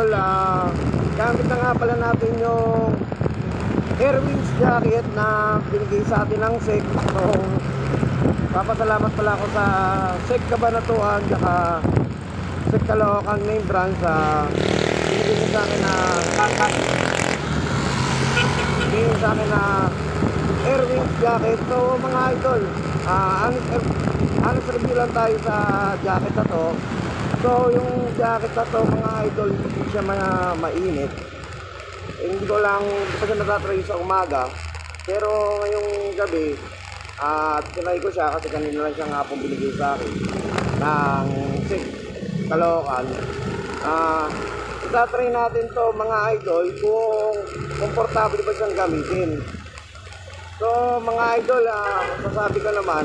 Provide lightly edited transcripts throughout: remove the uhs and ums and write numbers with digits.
idol, gamit na nga pala natin yung Airwings jacket na binigay sa atin ng SEC. So, papasalamat pala ako sa SEC Cabanatuan tsaka SEC Caloocan main branch sa binigay niya sa akin na Airwings jacket. So mga idol, honest review lang tayo sa jacket na to. So yung jacket na to mga idol, hindi siya mainit. Hindi ko lang kasi natatry sa umaga, pero ngayong gabi tinry ko siya kasi kanina lang siya nga pong binigay sa akin ng SEC Caloocan. Itatry natin to mga idol kung komportable ba siyang gamitin. So mga idol, masasabi ko naman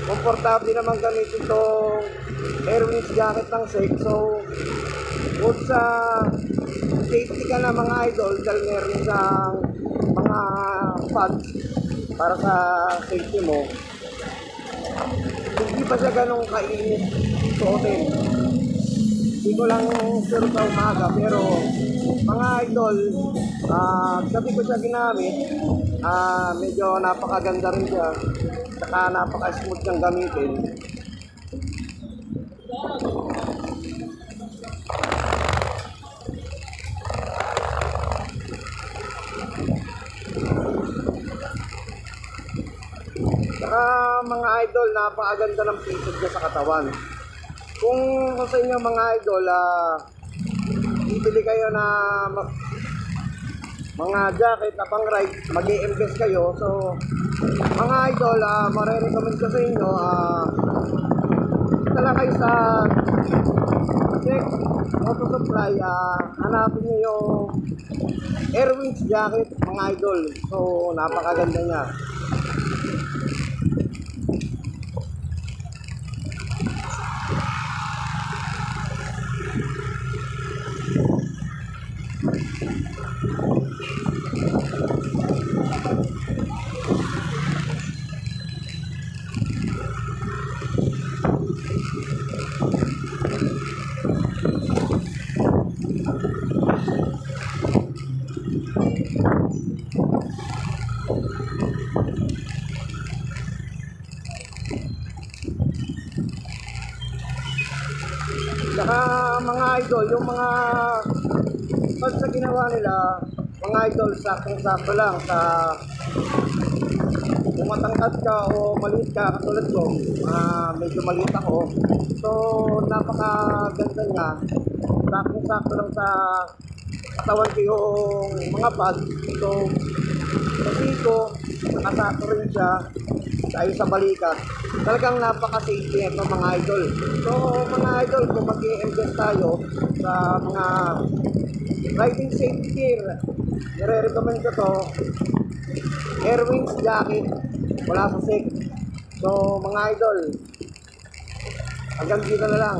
komportable naman gamitin itong Airwings jacket ng SEC. So good sa safety ka na mga idol dahil meron siyang mga pads para sa safety mo. Hindi pa siya ganong kainit suotin. Hindi ko lang sure sa umaga, pero mga idol, gabi ko siya ginamit. Medyo napakaganda rin siya, saka napaka-smooth siyang gamitin. Saka mga idol, napakaganda ng fitted niya sa katawan. Kung sa inyo mga idol, bibili kayo na mga jacket na pang ride, mag-i-invest kayo. So mga idol, marirecommend ko sa inyo, dala kayo sa SEC Auto Supply, hanapin nyo yung Airwings jacket mga idol. So napakaganda niya. Saka mga idol, yung mga pag sa ginawa nila, mga idol, saktong-sakto lang sa kung matangkad ka o maliit ka katulad ko, medyo maliit ako. So napakaganda niya, saktong-sakto lang sa katawan ko yung mga pads. So kasi ko, nakasakto rin siya sa balikat. Talagang napaka-safety ito mga idol. So mga idol, kung mag-i-invest tayo sa mga riding safety gear, nire-recommend ko to Airwings jacket wala sa SEC. So mga idol, hanggang dito na lang.